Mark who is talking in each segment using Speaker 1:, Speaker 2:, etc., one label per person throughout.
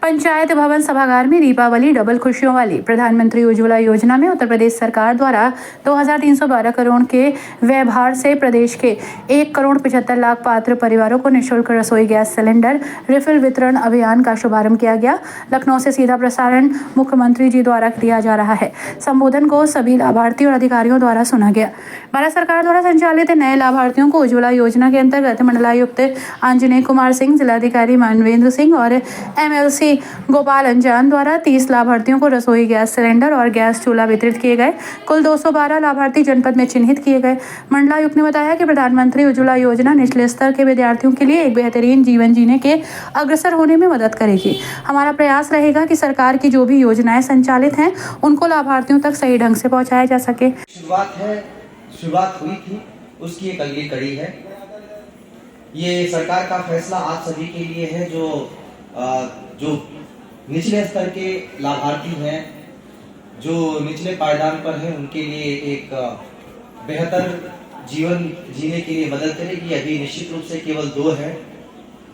Speaker 1: पंचायत भवन सभागार में दीपावली डबल खुशियों वाली। प्रधानमंत्री उज्ज्वला योजना में उत्तर प्रदेश सरकार द्वारा 2312 करोड़ के व्यवहार से प्रदेश के 1,75,00,000 पात्र परिवारों को निःशुल्क रसोई गैस सिलेंडर रिफिल वितरण अभियान का शुभारंभ किया गया। लखनऊ से सीधा प्रसारण मुख्यमंत्री जी द्वारा दिया जा रहा है। संबोधन को सभी लाभार्थियों और अधिकारियों द्वारा सुना गया। भारत सरकार द्वारा संचालित नए लाभार्थियों को उज्ज्वला योजना के अंतर्गत मंडलायुक्त आंजनेय कुमार सिंह, जिलाधिकारी मानवेंद्र सिंह और MLC गोपाल अंजान द्वारा 30 लाभार्थियों को रसोई गैस सिलेंडर और गैस चूल्हा वितरित किए गए। कुल 212 लाभार्थी जनपद में चिन्हित किए गए। मंडलायुक्त ने बताया कि प्रधानमंत्री उज्ज्वला योजना निचले स्तर के विद्यार्थियों के लिए एक बेहतरीन जीवन जीने के अग्रसर होने में मदद करेगी। हमारा प्रयास रहेगा कि सरकार की जो भी योजनाएं संचालित हैं उनको लाभार्थियों तक सही ढंग से पहुंचाया जा सके।
Speaker 2: शुरुआत हुई थी, उसकी एक अगली कड़ी है। ये सरकार का फैसला आप सभी के लिए है जो निचले स्तर के लाभार्थी हैं, जो निचले पायदान पर हैं, उनके लिए एक बेहतर जीवन जीने के लिए मदद करेगी। अभी निश्चित रूप से केवल 2 है,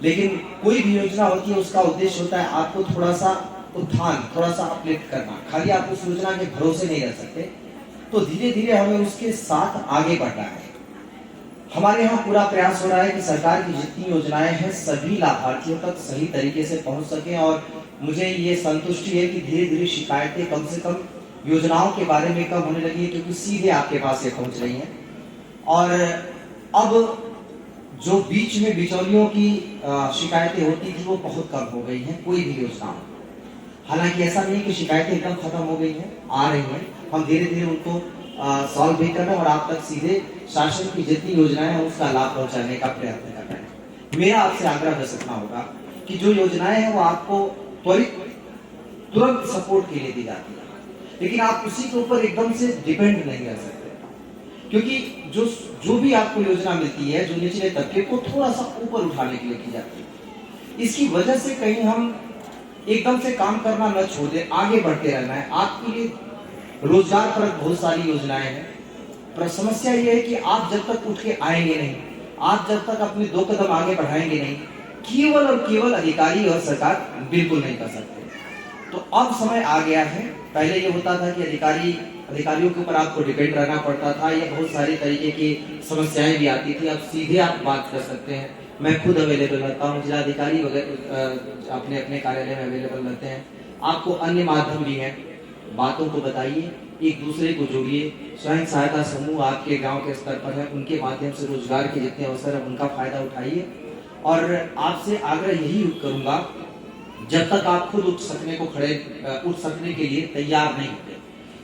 Speaker 2: लेकिन कोई भी योजना होती है उसका उद्देश्य होता है आपको थोड़ा सा उत्थान, थोड़ा सा अपलिफ्ट करना। खाली आप उस योजना के भरोसे नहीं रह सकते, तो धीरे धीरे हमें उसके साथ आगे बढ़ना है। हमारे यहाँ पूरा प्रयास हो रहा है कि सरकार की जितनी योजनाएं हैं सभी लाभार्थियों तक सही तरीके से पहुंच सके, और मुझे ये संतुष्टि है कि धीरे धीरे शिकायतें कम से कम योजनाओं के बारे में कम होने लगी है, क्योंकि सीधे आपके पास ये पहुंच रही हैं। और अब जो बीच में बिचौलियों की शिकायतें होती थी वो बहुत कम हो गई हैं कोई भी योजना। हालांकि ऐसा नहीं कि शिकायतें एकदम खत्म हो गई हैं, आ रही हैं। हम धीरे धीरे उनको सॉल्व भी कर रहे हैं और आप तक सीधे शासन की जितनी योजनाएं हैं उसका लाभ पहुंचाने का प्रयत्न कर रहे हैं। मेरा आपसे आग्रह बस इतना होगा कि जो योजनाएं हैं वो आपको तुरंत सपोर्ट के लिए दी जाती है, लेकिन आप उसी के ऊपर एकदम से डिपेंड नहीं रह सकते, क्योंकि जो भी आपको योजना मिलती है जो निचले तबके को थोड़ा सा ऊपर उठाने के लिए की जाती है। इसकी वजह से कहीं हम एकदम से काम करना न छोड़ दें, आगे बढ़ते रहना है। आपके लिए रोजगार पर बहुत सारी योजनाएं हैं, पर समस्या ये है कि आप जब तक उठ के आएंगे नहीं, आप जब तक अपने 2 कदम आगे बढ़ाएंगे नहीं, केवल और केवल अधिकारी और सरकार बिल्कुल नहीं कर सकते। तो अब समय आ गया है। पहले ये होता था कि अधिकारियों के ऊपर आपको डिपेंड रहना पड़ता था, या बहुत सारी तरीके की समस्याएं भी आती थी। अब सीधे आप बात कर सकते हैं। मैं खुद अवेलेबल रहता हूँ, जिलाधिकारी वगैरह अपने अपने कार्यालय में अवेलेबल रहते हैं। आपको अन्य माध्यम भी हैं, बातों को बताइए, एक दूसरे को जोड़िए। स्वयं सहायता समूह आपके गांव के स्तर पर है, उनके माध्यम से रोजगार के जितने अवसर है उनका फायदा उठाइए। और आपसे आग्रह यही करूंगा, जब तक आप खुद उठ सकने के लिए तैयार नहीं होते,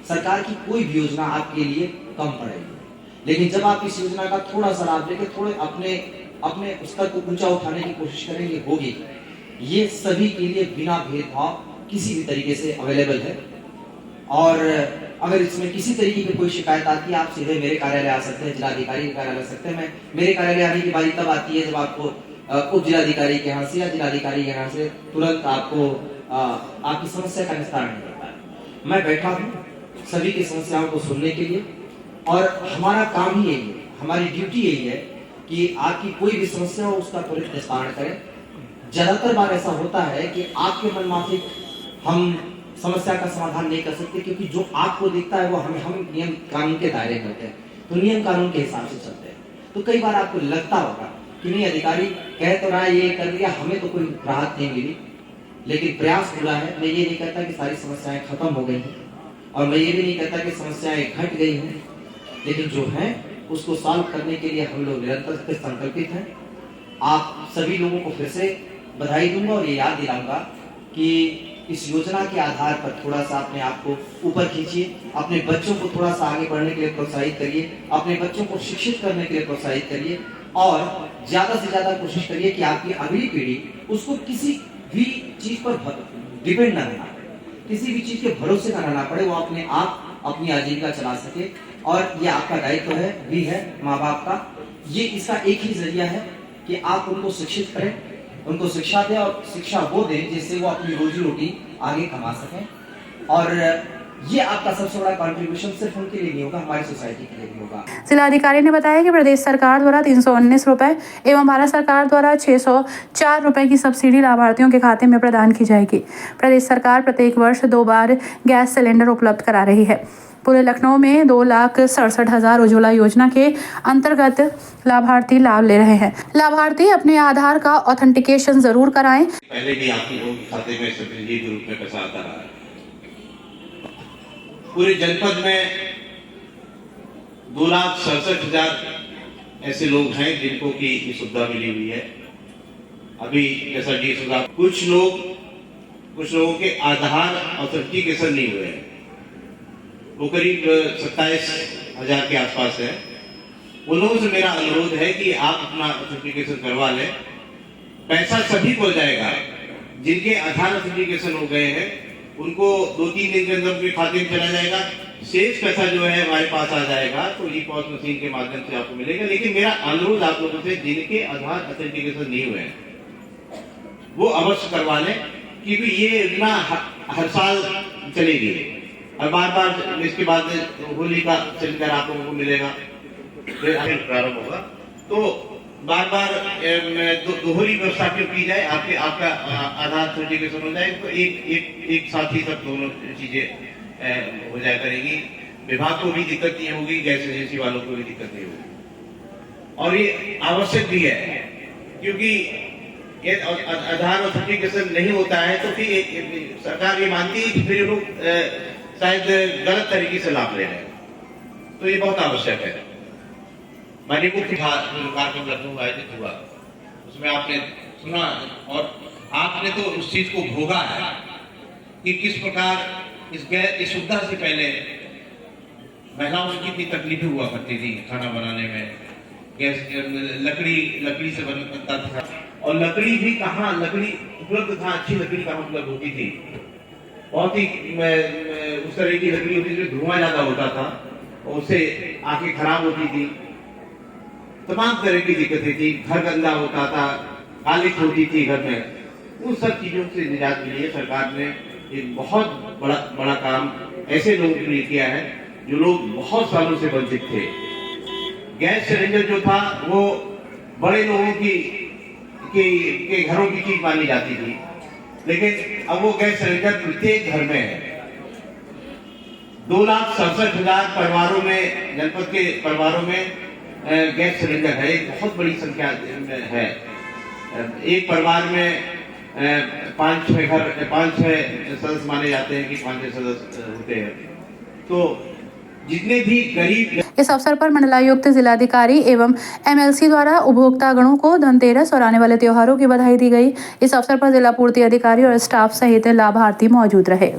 Speaker 2: सरकार की कोई भी योजना आपके लिए कम पड़ेगी। लेकिन जब आप इस योजना का थोड़ा सा लाभ लेके थोड़े अपने स्तर को ऊंचा उठाने की कोशिश करेंगे, होगी। ये सभी के लिए बिना भेदभाव किसी भी तरीके से अवेलेबल है। और अगर इसमें किसी तरीके की कोई शिकायत आती है, आप सीधे मेरे कार्यालय आ सकते हैं, जिलाधिकारी के कार्यालय आ सकते हैं। मेरे कार्यालय आने की बारी तब आती है जब आपको उप जिलाधिकारी के यहाँ से या जिलाधिकारी के यहाँ से तुरंत आपको आपकी समस्या का निस्तारण नहीं करता है। मैं बैठा हूँ सभी की समस्याओं को सुनने के लिए, और हमारा काम ही यही है, हमारी ड्यूटी यही है कि आपकी कोई भी समस्या हो उसका त्वरित निस्तारण करें। ज्यादातर बार ऐसा होता है कि आपके मन माफिक हम समस्या का समाधान नहीं कर सकते, क्योंकि जो आपको दिखता है वो हम नियम कानून के दायरे में होते हैं, तो नियम कानून के हिसाब से चलते हैं। तो कई बार आपको लगता होगा कि नहीं, अधिकारी कह तो रहा है, ये कर दिया, हमें तो कोई राहत नहीं मिली, लेकिन प्रयास पूरा है। मैं ये नहीं कहता कि सारी समस्याएं खत्म हो गई हैं, और मैं ये भी नहीं कहता कि समस्याएं घट गई हैं, लेकिन जो है उसको सॉल्व करने के लिए हम लोग निरंतर संकल्पित हैं। आप सभी लोगों को फिर से बधाई दूंगा और ये याद दिलाऊंगा कि इस योजना के आधार पर थोड़ा सा अपने आप को ऊपर खींचिए, अपने बच्चों को थोड़ा सा आगे बढ़ने के लिए प्रोत्साहित करिए, अपने बच्चों को शिक्षित करने के लिए प्रोत्साहित करिए, और ज्यादा से ज्यादा कोशिश करिए कि आपकी अगली पीढ़ी उसको किसी भी चीज पर डिपेंड न रहना पड़े, किसी भी चीज के भरोसे न रहना पड़े, वो अपने आप अपनी आजीविका चला सके। और ये आपका दायित्व है, भी है माँ बाप का। ये इसका एक ही जरिया है कि आप उनको शिक्षित करें, उनको शिक्षा दें, और शिक्षा वो दें जिससे वो अपनी रोजी रोटी आगे कमा सकें। और ये आपका सबसे बड़ा कंट्रीब्यूशन सिर्फ उनके लिए नहीं होगा, हमारी सोसाइटी के लिए भी होगा।
Speaker 1: जिलाधिकारी ने बताया कि प्रदेश सरकार द्वारा 319 रुपए एवं भारत सरकार द्वारा 604 रुपए की सब्सिडी लाभार्थियों के खाते में प्रदान की जाएगी। प्रदेश सरकार प्रत्येक वर्ष 2 बार गैस सिलेंडर उपलब्ध करा रही है। पूरे लखनऊ में 2,67,000 उज्ज्वला योजना के अंतर्गत लाभार्थी लाभ ले रहे हैं। लाभार्थी अपने आधार का ऑथेंटिकेशन जरूर कराएं।
Speaker 3: पहले भी आपके लोगों के खाते में सब्सिडी के रूप में पैसा आता रहा है। पूरे जनपद में 2,67,000 ऐसे लोग हैं जिनको की ये सुविधा मिली हुई है। अभी जैसा कि सुविधा कुछ लोगों के आधार ऑथेंटिकेशन नहीं हुए हैं, वो करीब 27,000 के आसपास है। उन लोगों से मेरा अनुरोध है कि आप अपना ऑथेंटिकेशन करवा लें। पैसा सभी को जाएगा, जिनके आधार ऑथेंटिकेशन हो गए हैं उनको 2-3 दिन के अंदर उनके खाते में चला जाएगा। शेष पैसा जो है हमारे पास आ जाएगा, तो ई पॉस मशीन के माध्यम से आपको मिलेगा। लेकिन मेरा अनुरोध आप लोगों से, जिनके आधार ऑथेंटिकेशन नहीं हुए हैं वो अवश्य करवा लें, क्योंकि ये योजना हर साल चलेगी और बार इसके बाद होली का सिलेंडर आप लोगों को मिलेगा, फिर प्रारंभ होगा। तो बार दोहरी व्यवस्था क्यों की जाए, आपका आधार सर्टिफिकेशन हो जाए तो एक साथ ही सब दोनों चीजें हो जाया करेगी। विभाग को भी दिक्कत नहीं होगी, गैस एजेंसी वालों को भी दिक्कत नहीं होगी। और ये आवश्यक भी है, क्योंकि ये आधार ऑथेंटिकेशन नहीं होता है तो फिर सरकार ये मानती है कि फिर लोग शायद गलत तरीके से लाभ ले रहे हैं, तो ये बहुत आवश्यक है। माननीय मुख्य कार्यक्रम लखनऊ आयोजित हुआ, उसमें आपने सुना और आपने तो उस चीज को भोगा है कि किस प्रकार इस सुविधा से पहले महिलाओं की कितनी तकलीफें हुआ करती थी खाना बनाने में। गैस लकड़ी से बनता था, और लकड़ी भी कहाँ लकड़ी उपलब्ध था, अच्छी लकड़ी कहाँ उपलब्ध होती थी। बहुत ही उस तरह की लकड़ी होती थी, धुआं ज्यादा होता था और उससे आंखें खराब होती थी, तमाम तरह की दिक्कतें थी, घर गंदा होता था, कालिख होती थी घर में। उन सब चीजों से निजात के लिए सरकार ने एक बहुत बड़ा काम ऐसे लोगों के लिए किया है जो लोग बहुत सालों से वंचित थे। गैस सिलेंडर जो था वो बड़े लोगों के घरों की चीज मानी जाती थी, लेकिन अब वो गैस सिलेंडर प्रत्येक घर में है। 2,67,000 परिवारों में, जनपद के परिवारों में गैस सिलेंडर है, एक बहुत बड़ी संख्या है। एक परिवार में 5-6 सदस्य माने जाते हैं कि 5-6 सदस्य होते हैं। तो जितने भी गरीब।
Speaker 1: इस अवसर पर मंडलायुक्त, जिलाधिकारी एवं MLC द्वारा उपभोक्ता गणों को धनतेरस और आने वाले त्योहारों की बधाई दी गई। इस अवसर पर जिला पूर्ति अधिकारी और स्टाफ सहित लाभार्थी मौजूद रहे।